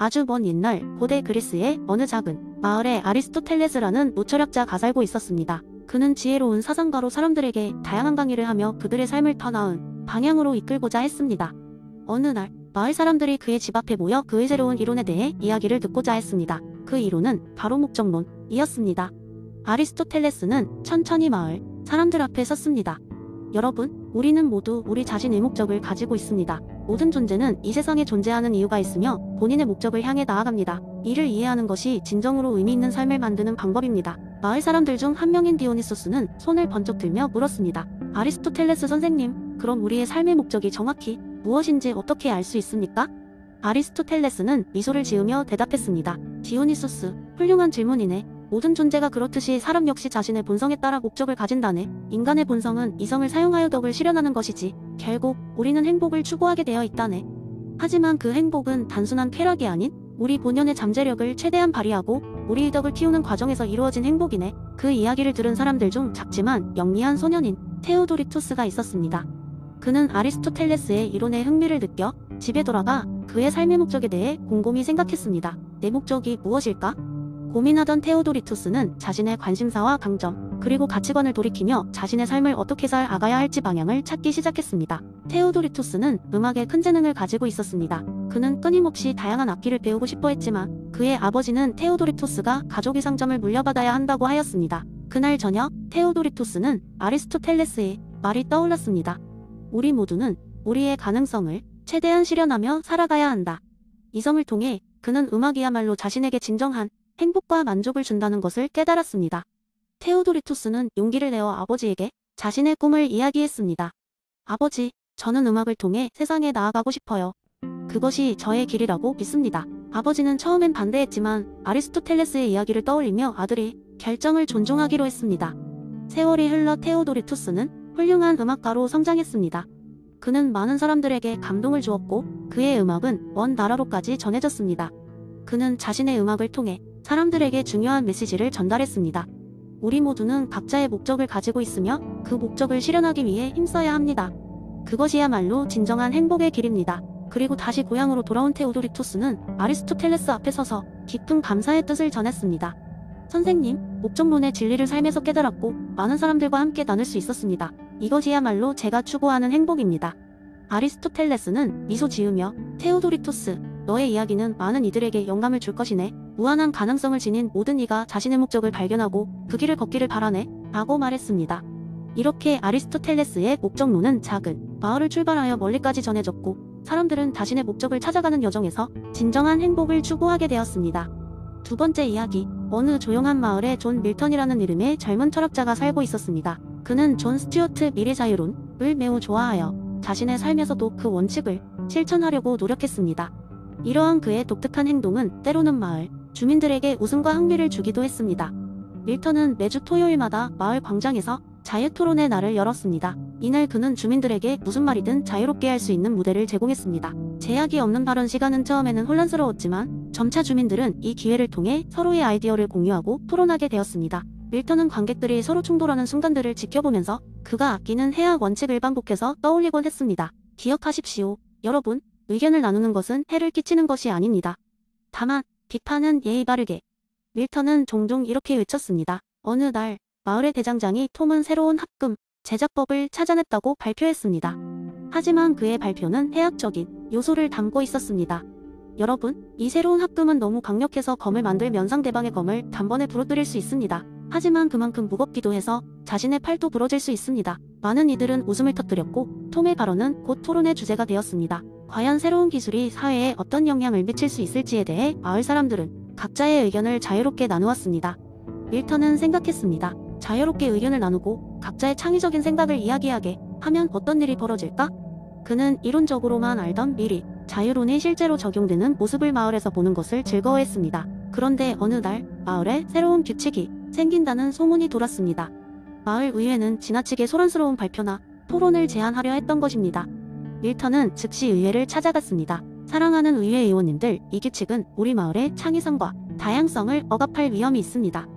아주 먼 옛날 고대 그리스의 어느 작은 마을에 아리스토텔레스라는 무철학자가 살고 있었습니다. 그는 지혜로운 사상가로 사람들에게 다양한 강의를 하며 그들의 삶을 더 나은 방향으로 이끌고자 했습니다. 어느 날 마을 사람들이 그의 집 앞에 모여 그의 새로운 이론에 대해 이야기를 듣고자 했습니다. 그 이론은 바로 목적론이었습니다. 아리스토텔레스는 천천히 마을 사람들 앞에 섰습니다. 여러분, 우리는 모두 우리 자신의 목적을 가지고 있습니다. 모든 존재는 이 세상에 존재하는 이유가 있으며 본인의 목적을 향해 나아갑니다. 이를 이해하는 것이 진정으로 의미 있는 삶을 만드는 방법입니다. 마을 사람들 중 한 명인 디오니소스는 손을 번쩍 들며 물었습니다. 아리스토텔레스 선생님, 그럼 우리의 삶의 목적이 정확히 무엇인지 어떻게 알 수 있습니까? 아리스토텔레스는 미소를 지으며 대답했습니다. 디오니소스, 훌륭한 질문이네. 모든 존재가 그렇듯이 사람 역시 자신의 본성에 따라 목적을 가진다네. 인간의 본성은 이성을 사용하여 덕을 실현하는 것이지 결국 우리는 행복을 추구하게 되어 있다네. 하지만 그 행복은 단순한 쾌락이 아닌 우리 본연의 잠재력을 최대한 발휘하고 우리의 덕을 키우는 과정에서 이루어진 행복이네. 그 이야기를 들은 사람들 중 작지만 영리한 소년인 테오도리투스가 있었습니다. 그는 아리스토텔레스의 이론에 흥미를 느껴 집에 돌아가 그의 삶의 목적에 대해 곰곰이 생각했습니다. 내 목적이 무엇일까? 고민하던 테오도리투스는 자신의 관심사와 강점, 그리고 가치관을 돌이키며 자신의 삶을 어떻게 살아가야 할지 방향을 찾기 시작했습니다. 테오도리투스는 음악에 큰 재능을 가지고 있었습니다. 그는 끊임없이 다양한 악기를 배우고 싶어 했지만 그의 아버지는 테오도리투스가 가족의 상점을 물려받아야 한다고 하였습니다. 그날 저녁 테오도리투스는 아리스토텔레스의 말이 떠올랐습니다. 우리 모두는 우리의 가능성을 최대한 실현하며 살아가야 한다. 이성을 통해 그는 음악이야말로 자신에게 진정한 행복과 만족을 준다는 것을 깨달았습니다. 테오도리투스는 용기를 내어 아버지에게 자신의 꿈을 이야기했습니다. 아버지, 저는 음악을 통해 세상에 나아가고 싶어요. 그것이 저의 길이라고 믿습니다. 아버지는 처음엔 반대했지만 아리스토텔레스의 이야기를 떠올리며 아들의 결정을 존중하기로 했습니다. 세월이 흘러 테오도리투스는 훌륭한 음악가로 성장했습니다. 그는 많은 사람들에게 감동을 주었고 그의 음악은 먼 나라로까지 전해졌습니다. 그는 자신의 음악을 통해 사람들에게 중요한 메시지를 전달했습니다. 우리 모두는 각자의 목적을 가지고 있으며 그 목적을 실현하기 위해 힘써야 합니다. 그것이야말로 진정한 행복의 길입니다. 그리고 다시 고향으로 돌아온 테오도리투스는 아리스토텔레스 앞에 서서 깊은 감사의 뜻을 전했습니다. 선생님, 목적론의 진리를 삶에서 깨달았고 많은 사람들과 함께 나눌 수 있었습니다. 이것이야말로 제가 추구하는 행복입니다. 아리스토텔레스는 미소 지으며 테오도리투스, 너의 이야기는 많은 이들에게 영감을 줄 것이네. 무한한 가능성을 지닌 모든 이가 자신의 목적을 발견하고 그 길을 걷기를 바라네. 라고 말했습니다. 이렇게 아리스토텔레스의 목적론은 작은 마을을 출발하여 멀리까지 전해졌고 사람들은 자신의 목적을 찾아가는 여정에서 진정한 행복을 추구하게 되었습니다. 두 번째 이야기, 어느 조용한 마을에 존 밀턴이라는 이름의 젊은 철학자가 살고 있었습니다. 그는 존 스튜어트 밀의 자유론을 매우 좋아하여 자신의 삶에서도 그 원칙을 실천하려고 노력했습니다. 이러한 그의 독특한 행동은 때로는 마을 주민들에게 웃음과 흥미를 주기도 했습니다. 밀턴은 매주 토요일마다 마을 광장에서 자유토론의 날을 열었습니다. 이날 그는 주민들에게 무슨 말이든 자유롭게 할 수 있는 무대를 제공했습니다. 제약이 없는 발언 시간은 처음에는 혼란스러웠지만 점차 주민들은 이 기회를 통해 서로의 아이디어를 공유하고 토론하게 되었습니다. 밀턴은 관객들이 서로 충돌하는 순간들을 지켜보면서 그가 아끼는 해악 원칙을 반복해서 떠올리곤 했습니다. 기억하십시오. 여러분, 의견을 나누는 것은 해를 끼치는 것이 아닙니다. 다만 비판은 예의 바르게. 밀턴은 종종 이렇게 외쳤습니다. 어느 날 마을의 대장장이 톰은 새로운 합금 제작법을 찾아냈다고 발표했습니다. 하지만 그의 발표는 해악적인 요소를 담고 있었습니다. 여러분, 이 새로운 합금은 너무 강력해서 검을 만들 면상대방의 검을 단번에 부러뜨릴 수 있습니다. 하지만 그만큼 무겁기도 해서 자신의 팔도 부러질 수 있습니다. 많은 이들은 웃음을 터뜨렸고 톰의 발언은 곧 토론의 주제가 되었습니다. 과연 새로운 기술이 사회에 어떤 영향을 미칠 수 있을지에 대해 마을 사람들은 각자의 의견을 자유롭게 나누었습니다. 밀턴은 생각했습니다. 자유롭게 의견을 나누고 각자의 창의적인 생각을 이야기하게 하면 어떤 일이 벌어질까? 그는 이론적으로만 알던 미리 자유론이 실제로 적용되는 모습을 마을에서 보는 것을 즐거워했습니다. 그런데 어느 날 마을에 새로운 규칙이 생긴다는 소문이 돌았습니다. 마을 의회는 지나치게 소란스러운 발표나 토론을 제한하려 했던 것입니다. 밀턴은 즉시 의회를 찾아갔습니다. 사랑하는 의회 의원님들, 이 규칙은 우리 마을의 창의성과 다양성을 억압할 위험이 있습니다.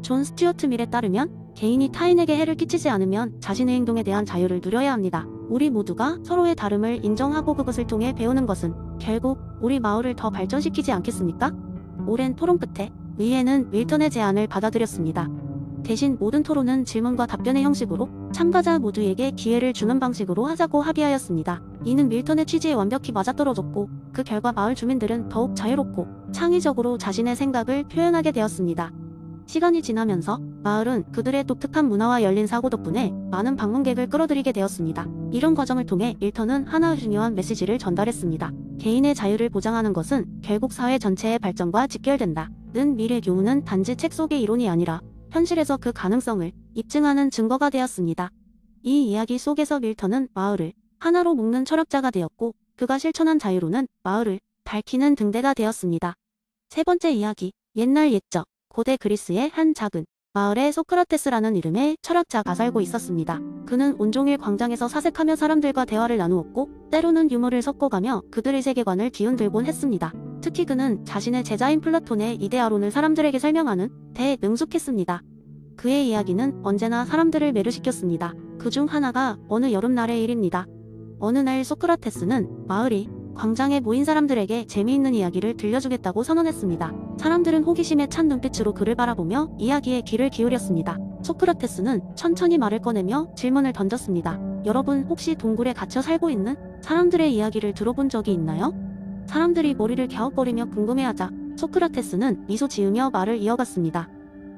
존 스튜어트 밀에 따르면 개인이 타인에게 해를 끼치지 않으면 자신의 행동에 대한 자유를 누려야 합니다. 우리 모두가 서로의 다름을 인정하고 그것을 통해 배우는 것은 결국 우리 마을을 더 발전시키지 않겠습니까? 오랜 토론 끝에 의회는 밀턴의 제안을 받아들였습니다. 대신 모든 토론은 질문과 답변의 형식으로 참가자 모두에게 기회를 주는 방식으로 하자고 합의하였습니다. 이는 밀턴의 취지에 완벽히 맞아떨어졌고 그 결과 마을 주민들은 더욱 자유롭고 창의적으로 자신의 생각을 표현하게 되었습니다. 시간이 지나면서 마을은 그들의 독특한 문화와 열린 사고 덕분에 많은 방문객을 끌어들이게 되었습니다. 이런 과정을 통해 밀턴은 하나 중요한 메시지를 전달했습니다. 개인의 자유를 보장하는 것은 결국 사회 전체의 발전과 직결된다. 는 미래 교훈은 단지 책 속의 이론이 아니라 현실에서 그 가능성을 입증하는 증거가 되었습니다. 이 이야기 속에서 밀턴은 마을을 하나로 묶는 철학자가 되었고 그가 실천한 자유로는 마을을 밝히는 등대가 되었습니다. 세 번째 이야기, 옛날 옛적 고대 그리스의 한 작은 마을에 소크라테스라는 이름의 철학자가 살고 있었습니다. 그는 온종일 광장에서 사색하며 사람들과 대화를 나누었고 때로는 유머를 섞어가며 그들의 세계관을 뒤흔들곤 했습니다. 특히 그는 자신의 제자인 플라톤의 이데아론을 사람들에게 설명하는 데에 능숙했습니다. 그의 이야기는 언제나 사람들을 매료시켰습니다. 그중 하나가 어느 여름날의 일입니다. 어느 날 소크라테스는 마을이 광장에 모인 사람들에게 재미있는 이야기를 들려주겠다고 선언했습니다. 사람들은 호기심에 찬 눈빛으로 그를 바라보며 이야기에 귀를 기울였습니다. 소크라테스는 천천히 말을 꺼내며 질문을 던졌습니다. 여러분 혹시 동굴에 갇혀 살고 있는 사람들의 이야기를 들어본 적이 있나요? 사람들이 머리를 갸웃거리며 궁금해하자 소크라테스는 미소 지으며 말을 이어갔습니다.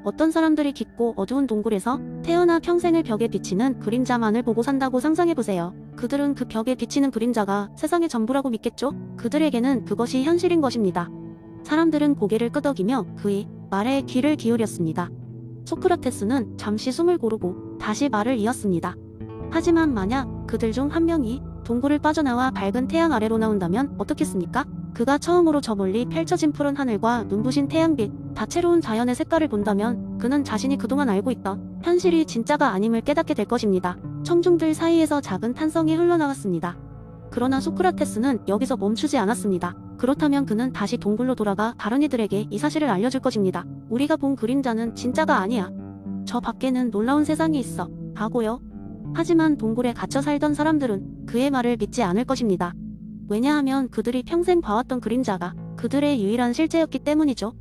어떤 사람들이 깊고 어두운 동굴에서 태어나 평생을 벽에 비치는 그림자만을 보고 산다고 상상해보세요. 그들은 그 벽에 비치는 그림자가 세상의 전부라고 믿겠죠? 그들에게는 그것이 현실인 것입니다. 사람들은 고개를 끄덕이며 그의 말에 귀를 기울였습니다. 소크라테스는 잠시 숨을 고르고 다시 말을 이었습니다. 하지만 만약 그들 중 한 명이 동굴을 빠져나와 밝은 태양 아래로 나온다면 어떻겠습니까? 그가 처음으로 저 멀리 펼쳐진 푸른 하늘과 눈부신 태양빛, 다채로운 자연의 색깔을 본다면 그는 자신이 그동안 알고 있던 현실이 진짜가 아님을 깨닫게 될 것입니다. 청중들 사이에서 작은 탄성이 흘러나왔습니다. 그러나 소크라테스는 여기서 멈추지 않았습니다. 그렇다면 그는 다시 동굴로 돌아가 다른 이들에게 이 사실을 알려줄 것입니다. 우리가 본 그림자는 진짜가 아니야. 저 밖에는 놀라운 세상이 있어. 하고요. 하지만 동굴에 갇혀 살던 사람들은 그의 말을 믿지 않을 것입니다. 왜냐하면 그들이 평생 봐왔던 그림자가 그들의 유일한 실제였기 때문이죠.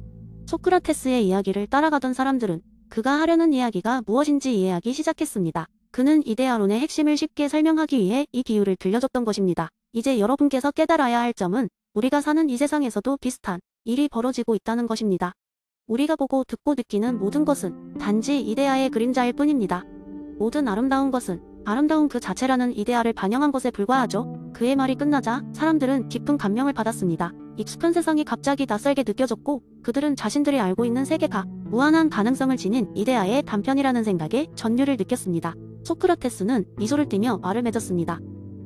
소크라테스의 이야기를 따라가던 사람들은 그가 하려는 이야기가 무엇인지 이해하기 시작했습니다. 그는 이데아론의 핵심을 쉽게 설명하기 위해 이 비유를 들려줬던 것입니다. 이제 여러분께서 깨달아야 할 점은 우리가 사는 이 세상에서도 비슷한 일이 벌어지고 있다는 것입니다. 우리가 보고 듣고 느끼는 모든 것은 단지 이데아의 그림자일 뿐입니다. 모든 아름다운 것은 아름다운 그 자체라는 이데아를 반영한 것에 불과하죠. 그의 말이 끝나자 사람들은 깊은 감명을 받았습니다. 익숙한 세상이 갑자기 낯설게 느껴졌고 그들은 자신들이 알고 있는 세계가 무한한 가능성을 지닌 이데아의 단편이라는 생각에 전율을 느꼈습니다. 소크라테스는 미소를 띠며 말을 맺었습니다.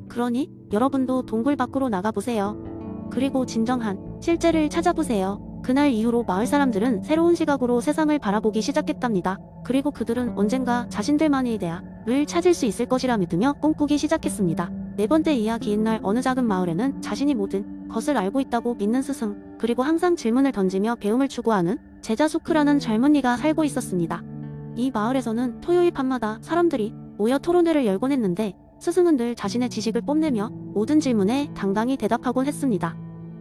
그러니 여러분도 동굴 밖으로 나가보세요. 그리고 진정한 실제를 찾아보세요. 그날 이후로 마을 사람들은 새로운 시각으로 세상을 바라보기 시작했답니다. 그리고 그들은 언젠가 자신들만의 이데아를 찾을 수 있을 것이라 믿으며 꿈꾸기 시작했습니다. 네 번째 이야기인 날 어느 작은 마을에는 자신이 모든 것을 알고 있다고 믿는 스승, 그리고 항상 질문을 던지며 배움을 추구하는 제자 소크라는 젊은이가 살고 있었습니다. 이 마을에서는 토요일 밤마다 사람들이 모여 토론회를 열곤 했는데 스승은 늘 자신의 지식을 뽐내며 모든 질문에 당당히 대답하곤 했습니다.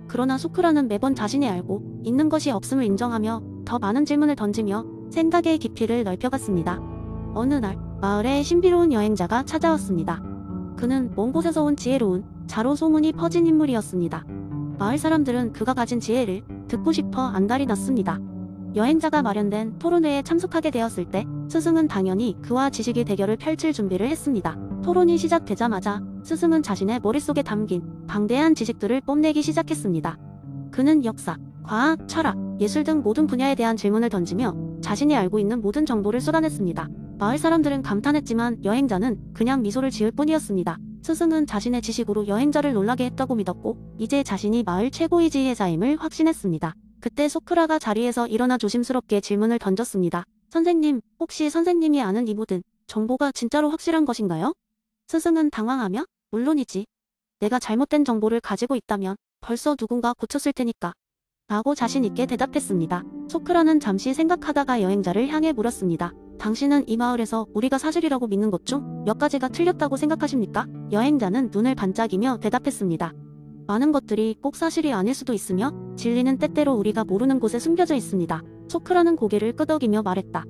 그러나 소크라는 매번 자신이 알고 있는 것이 없음을 인정하며 더 많은 질문을 던지며 생각의 깊이를 넓혀갔습니다. 어느 날 마을에 신비로운 여행자가 찾아왔습니다. 그는 먼 곳에서 온 지혜로운 자로 소문이 퍼진 인물이었습니다. 마을 사람들은 그가 가진 지혜를 듣고 싶어 안달이 났습니다. 여행자가 마련된 토론회에 참석하게 되었을 때 스승은 당연히 그와 지식의 대결을 펼칠 준비를 했습니다. 토론이 시작되자마자 스승은 자신의 머릿속에 담긴 방대한 지식들을 뽐내기 시작했습니다. 그는 역사, 과학, 철학, 예술 등 모든 분야에 대한 질문을 던지며 자신이 알고 있는 모든 정보를 쏟아냈습니다. 마을 사람들은 감탄했지만 여행자는 그냥 미소를 지을 뿐이었습니다. 스승은 자신의 지식으로 여행자를 놀라게 했다고 믿었고 이제 자신이 마을 최고의 지혜자임을 확신했습니다. 그때 소크라가 자리에서 일어나 조심스럽게 질문을 던졌습니다. 선생님, 혹시 선생님이 아는 이 모든 정보가 진짜로 확실한 것인가요? 스승은 당황하며 물론이지. 내가 잘못된 정보를 가지고 있다면 벌써 누군가 고쳤을 테니까. 라고 자신있게 대답했습니다. 소크라는 잠시 생각하다가 여행자를 향해 물었습니다. 당신은 이 마을에서 우리가 사실이라고 믿는 것 중 몇 가지가 틀렸다고 생각하십니까? 여행자는 눈을 반짝이며 대답했습니다. 많은 것들이 꼭 사실이 아닐 수도 있으며 진리는 때때로 우리가 모르는 곳에 숨겨져 있습니다. 소크라는 고개를 끄덕이며 말했다.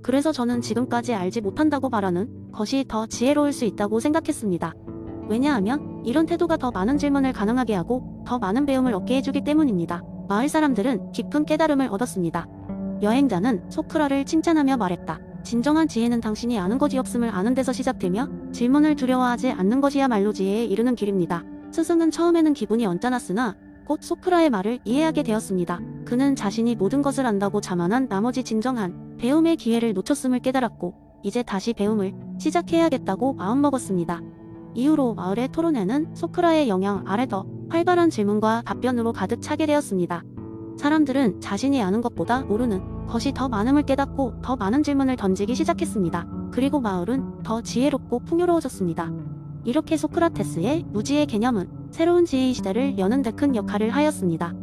그래서 저는 지금까지 알지 못한다고 말하는 것이 더 지혜로울 수 있다고 생각했습니다. 왜냐하면 이런 태도가 더 많은 질문을 가능하게 하고 더 많은 배움을 얻게 해주기 때문입니다. 마을 사람들은 깊은 깨달음을 얻었습니다. 여행자는 소크라를 칭찬하며 말했다. 진정한 지혜는 당신이 아는 것이 없음을 아는 데서 시작되며 질문을 두려워하지 않는 것이야말로 지혜에 이르는 길입니다. 스승은 처음에는 기분이 언짢았으나 곧 소크라의 말을 이해하게 되었습니다. 그는 자신이 모든 것을 안다고 자만한 나머지 진정한 배움의 기회를 놓쳤음을 깨달았고 이제 다시 배움을 시작해야겠다고 마음먹었습니다. 이후로 마을의 토론회는 소크라의 영향 아래 더 활발한 질문과 답변으로 가득 차게 되었습니다. 사람들은 자신이 아는 것보다 모르는 것이 더 많음을 깨닫고 더 많은 질문을 던지기 시작했습니다. 그리고 마을은 더 지혜롭고 풍요로워졌습니다. 이렇게 소크라테스의 무지의 개념은 새로운 지혜의 시대를 여는 데 큰 역할을 하였습니다.